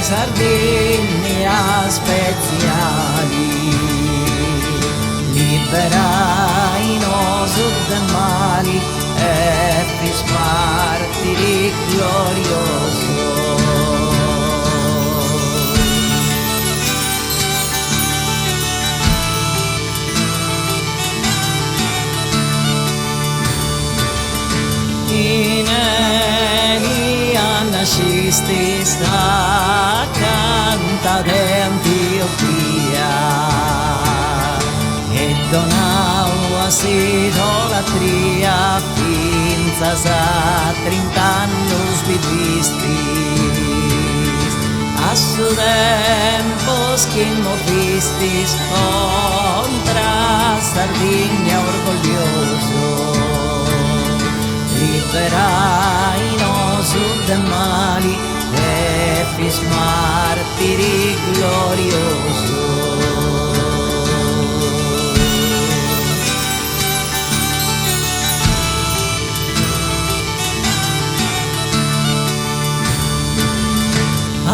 Sardinia speziali, liberai nos del mali e fis martiri glorioso. In Elia nascistis a canta d'Antiochia e donau as idolatria fins a 30 annos vivistis a su tempos que movistis contra Sardinia orgoglioso. Liberai nos del mali e fis martiri glorioso.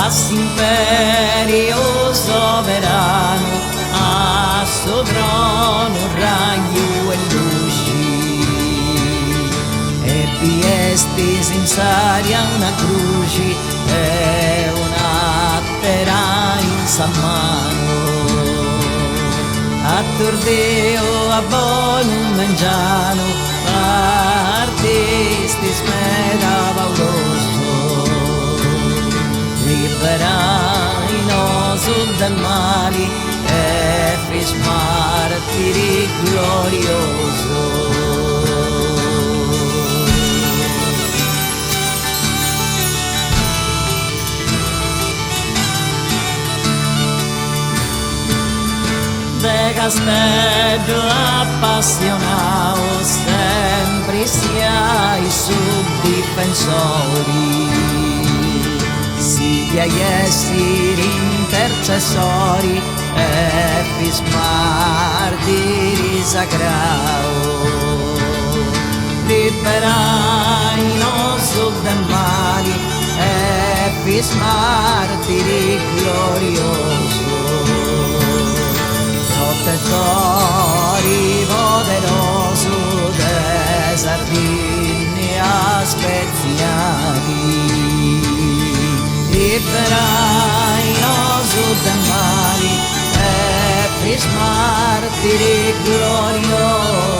As imperio soberano, a suo trono raggio e luci, estis in saria una cruci e una terra in sa mano. Attordeo a bonum mangiano, artistis meda pauroso. Liberai nos del mali e fis martiri glorioso. De castello appassionao sempre siai subdifensori, si esseri intercessori e fis martiri sacrao. Liberai nos del mali e fis martiri glorioso. Protettori poderoso de Sardinia speziali, liberai nos del mali e fis martiri glorioso.